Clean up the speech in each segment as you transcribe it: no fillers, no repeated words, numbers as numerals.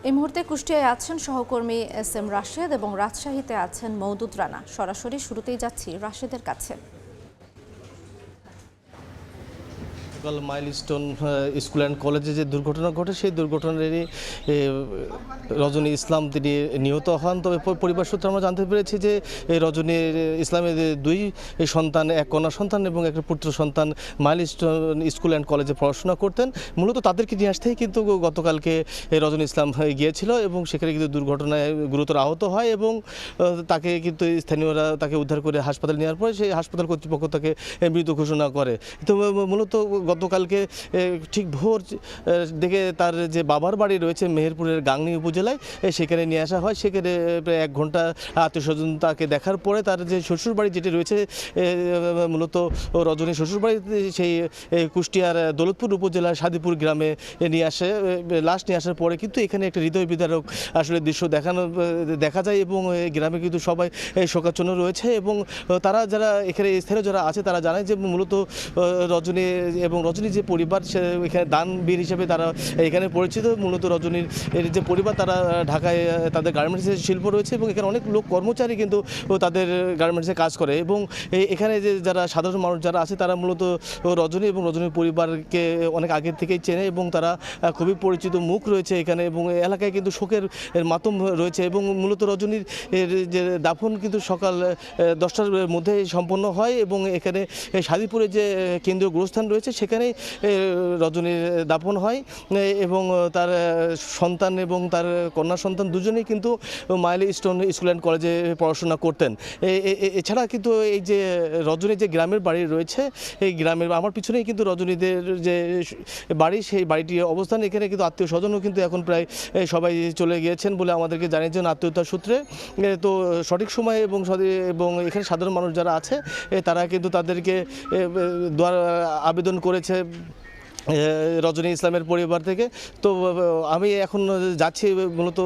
এই মুহূর্তে কুষ্টিয়ায় আছেন সহকর্মী SM রাশেদ এবং রাজশাহীতে আছেন মওদুদ রানা। সরাসরি শুরুতেই যাচ্ছি রাশেদের কাছে। মাইলস্টোন স্কুল অ্যান্ড কলেজে যে দুর্ঘটনা ঘটে সেই দুর্ঘটনারই রজনী ইসলাম তিনি নিহত হন। তবে পরিবার সূত্রে আমরা জানতে পেরেছি যে রজনী ইসলামের দুই সন্তান, এক কন্যা সন্তান এবং একটা পুত্র সন্তান মাইলস্টোন স্কুল অ্যান্ড কলেজে পড়াশোনা করতেন। মূলত তাদেরকে নিয়ে আসতেই কিন্তু গতকালকে রজনী ইসলাম গিয়েছিল এবং সেখানে কিন্তু দুর্ঘটনায় গুরুতর আহত হয় এবং তাকে কিন্তু স্থানীয়রা তাকে উদ্ধার করে হাসপাতালে নেওয়ার পরে সেই হাসপাতাল কর্তৃপক্ষ তাকে মৃত ঘোষণা করে। তো মূলত গতকালকে ঠিক ভোর দেখে তার যে বাবার বাড়ি রয়েছে মেহেরপুরের গাংনী উপজেলায়, সেখানে নিয়ে আসা হয়। সেখানে প্রায় 1 ঘন্টা আত্মীয় স্বজন তাকে দেখার পরে তার যে শ্বশুরবাড়ি যেটি রয়েছে, মূলত রজনী শ্বশুরবাড়ি সেই কুষ্টিয়ার দৌলতপুর উপজেলার সাদিপুর গ্রামে নিয়ে আসে। লাশ নিয়ে আসার পরে কিন্তু এখানে একটা হৃদয় বিদারক আসলে দৃশ্য দেখা যায় এবং গ্রামে কিন্তু সবাই শোকাচ্ছন্ন রয়েছে এবং তারা যারা এখানে স্থানীয় যারা আছে তারা জানায় যে মূলত রজনী এবং রজনীর যে পরিবার এখানে দানবীর হিসেবে তারা এখানে পরিচিত। মূলত রজনীর যে পরিবার তারা ঢাকায় তাদের গার্মেন্টসের শিল্প রয়েছে এবং এখানে অনেক লোক কর্মচারী কিন্তু তাদের গার্মেন্টসে কাজ করে এবং এখানে যে যারা সাধারণ মানুষ যারা আছে তারা মূলত রজনী এবং রজনীর পরিবারকে অনেক আগের থেকেই চেনে এবং তারা খুবই পরিচিত মুখ রয়েছে এখানে এবং এলাকায় কিন্তু শোকের মাতম রয়েছে এবং মূলত রজনীর যে দাফন কিন্তু সকাল 10টার মধ্যে সম্পন্ন হয় এবং এখানে সাদিপুরে যে কেন্দ্রীয় গোরস্থান রয়েছে সেখানেই রজনীর দাফন হয় এবং তার সন্তান এবং তার কন্যা সন্তান দুজনেই কিন্তু মাইলস্টোন স্কুল অ্যান্ড কলেজে পড়াশোনা করতেন। এছাড়া কিন্তু এই যে রজনীর যে গ্রামের বাড়ি রয়েছে, এই গ্রামের আমার পিছনেই কিন্তু রজনীদের যে বাড়ি, সেই বাড়িটির অবস্থান। এখানে কিন্তু আত্মীয় স্বজনও কিন্তু এখন প্রায় সবাই চলে গিয়েছেন বলে আমাদেরকে জানিয়েছেন আত্মীয়তার সূত্রে। তো সঠিক সময়ে এবং এখানে সাধারণ মানুষ যারা আছে তারা কিন্তু তাদেরকে আবেদন করেছে রজনী ইসলামের পরিবার থেকে। তো আমি এখন যাচ্ছি মূলত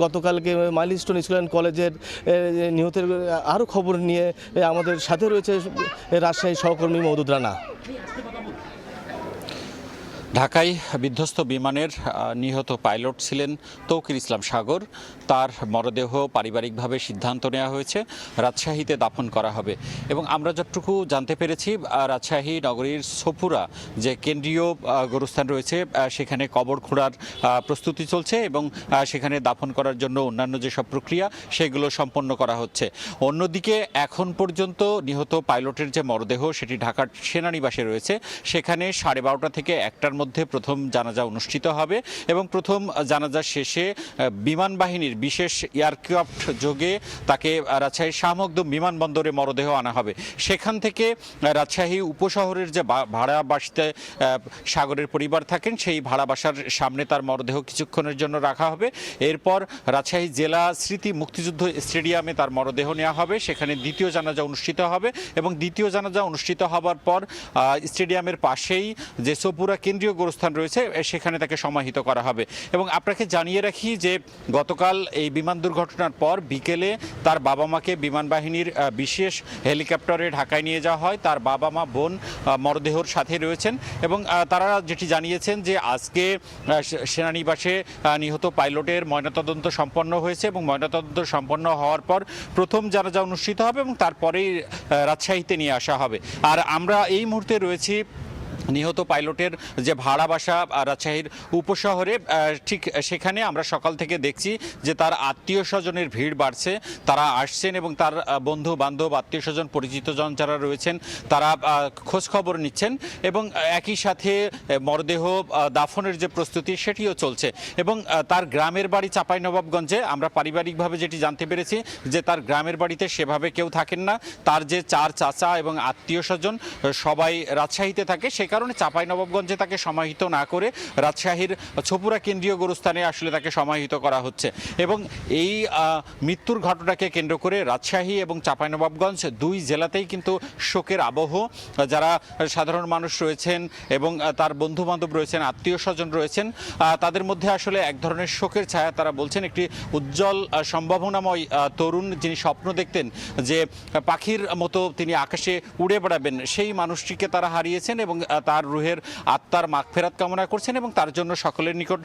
গতকালকে মাইলস্টোন স্কুল অ্যান্ড কলেজের নিহতের আরও খবর নিয়ে আমাদের সাথে রয়েছে রাজশাহী সহকর্মী মওদুদ রানা। ঢাকায় বিধ্বস্ত বিমানের নিহত পাইলট ছিলেন তৌকির ইসলাম সাগর। তার মরদেহ পারিবারিকভাবে সিদ্ধান্ত নেওয়া হয়েছে রাজশাহীতে দাফন করা হবে এবং আমরা যতটুকু জানতে পেরেছি রাজশাহী নগরীর সোপুরা যে কেন্দ্রীয় গোরস্থান রয়েছে সেখানে কবর খোঁড়ার প্রস্তুতি চলছে এবং সেখানে দাফন করার জন্য অন্যান্য যেসব প্রক্রিয়া সেগুলো সম্পন্ন করা হচ্ছে। অন্যদিকে এখন পর্যন্ত নিহত পাইলটের যে মরদেহ সেটি ঢাকার সেনানিবাসে রয়েছে, সেখানে 12:30 থেকে 1টার মধ্যে প্রথম জানাজা অনুষ্ঠিত হবে এবং প্রথম জানাজা শেষে বিমান বাহিনীর বিশেষ এয়ারক্রাফট যোগে তাকে রাজশাহী শাহ মখদুম বিমানবন্দরে মরদেহ আনা হবে। সেখান থেকে রাজশাহী উপশহরের যে ভাড়া বাসাতে সাগরের পরিবার থাকেন সেই ভাড়া বাসার সামনে তার মরদেহ কিছুক্ষণের জন্য রাখা হবে। এরপর রাজশাহী জেলা স্মৃতি মুক্তিযুদ্ধ স্টেডিয়ামে তার মরদেহ নেওয়া হবে, সেখানে দ্বিতীয় জানাজা অনুষ্ঠিত হবে এবং দ্বিতীয় জানাজা অনুষ্ঠিত হবার পর স্টেডিয়ামের পাশেই যে সোপুরা কেন্দ্রীয় গোরস্থান রয়েছে সেখানে তাকে সমাহিত করা হবে। এবং আপনাকে জানিয়ে রাখি যে গতকাল এই বিমান দুর্ঘটনার পর বিকেলে তার বাবা মাকে বিমান বাহিনীর বিশেষ হেলিকপ্টারে ঢাকায় নিয়ে যাওয়া হয়। তার বাবা মা বোন মরদেহর সাথে রয়েছেন এবং তারা যেটি জানিয়েছেন যে আজকে সেনানিবাসে নিহত পাইলটের ময়নাতদন্ত সম্পন্ন হয়েছে এবং ময়নাতদন্ত সম্পন্ন হওয়ার পর প্রথম জানাজা অনুষ্ঠিত হবে এবং তারপরেই রাজশাহীতে নিয়ে আসা হবে। আর আমরা এই মুহূর্তে রয়েছি নিহত পাইলটের যে ভাড়া বাসা রাজশাহীর উপশহরে, ঠিক সেখানে আমরা সকাল থেকে দেখছি যে তার আত্মীয় স্বজনের ভিড় বাড়ছে, তারা আসছেন এবং তার বন্ধু বান্ধব আত্মীয় স্বজন পরিচিতজন যারা রয়েছেন তারা খোঁজখবর নিচ্ছেন এবং একই সাথে মরদেহ দাফনের যে প্রস্তুতি সেটিও চলছে। এবং তার গ্রামের বাড়ি চাঁপাইনবাবগঞ্জে, আমরা পারিবারিকভাবে যেটি জানতে পেরেছি যে তার গ্রামের বাড়িতে সেভাবে কেউ থাকেন না, তার যে 4 চাচা এবং আত্মীয় স্বজন সবাই রাজশাহীতে থাকে, সে কারণে চাঁপাইনবাবগঞ্জে তাকে সমাহিত না করে রাজশাহীর ছোপুরা কেন্দ্রীয় গোরস্থানে আসলে তাকে সমাহিত করা হচ্ছে। এবং এই মৃত্যুর ঘটনাকে কেন্দ্র করে রাজশাহী এবং চাঁপাইনবাবগঞ্জ দুই জেলাতেই কিন্তু শোকের আবহ। যারা সাধারণ মানুষ রয়েছেন এবং তার বন্ধু বান্ধব রয়েছেন, আত্মীয় স্বজন রয়েছেন, তাদের মধ্যে আসলে এক ধরনের শোকের ছায়া। তারা বলছেন একটি উজ্জ্বল সম্ভাবনাময় তরুণ যিনি স্বপ্ন দেখতেন যে পাখির মতো তিনি আকাশে উড়ে বেড়াবেন, সেই মানুষটিকে তারা হারিয়েছেন এবং তার রুহের আত্মার মাগফিরাত কামনা করছেন এবং তার জন্য সকলের নিকট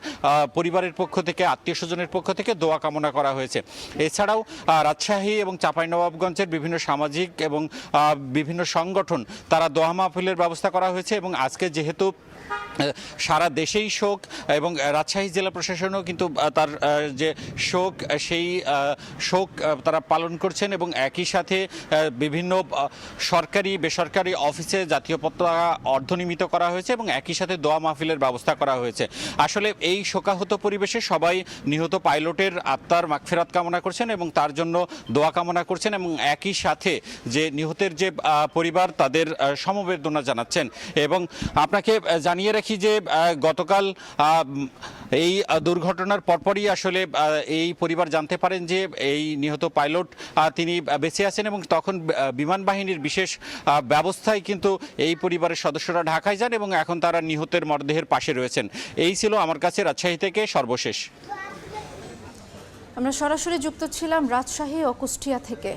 পরিবারের পক্ষ থেকে, আত্মীয় স্বজনের পক্ষ থেকে দোয়া কামনা করা হয়েছে। এছাড়াও রাজশাহী এবং চাঁপাইনবাবগঞ্জের বিভিন্ন সামাজিক এবং বিভিন্ন সংগঠন তারা দোয়া মাহফিলের ব্যবস্থা করা হয়েছে এবং আজকে যেহেতু সারা দেশেই শোক এবং রাজশাহী জেলা প্রশাসনও কিন্তু তার যে শোক সেই শোক তারা পালন করছেন এবং একই সাথে বিভিন্ন সরকারি বেসরকারি অফিসে জাতীয় পতাকা অর্ধনিমিত করা হয়েছে এবং একই সাথে দোয়া মাহফিলের ব্যবস্থা করা হয়েছে। আসলে এই শোকাহত পরিবেশে সবাই নিহত পাইলটের আত্মার মাগফিরাত কামনা করছেন এবং তার জন্য দোয়া কামনা করছেন এবং একই সাথে যে নিহতের যে পরিবার তাদের সমবেদনা জানাচ্ছেন। এবং আপনাকে জানিয়ে রাখি যে গতকাল এই দুর্ঘটনার পরপরই আসলে এই পরিবার জানতে পারেন যে এই নিহত পাইলট তিনি বেঁচে আছেন এবং তখন বিমান বাহিনীর বিশেষ ব্যবস্থায় কিন্তু এই পরিবারের সদস্যরা ঢাকায় যান এবং এখন তারা নিহতের মরদেহের পাশে রয়েছেন। এই ছিল আমার কাছে রাজশাহী থেকে সর্বশেষ। আমরা সরাসরি যুক্ত ছিলাম রাজশাহী ও কুষ্টিয়া থেকে।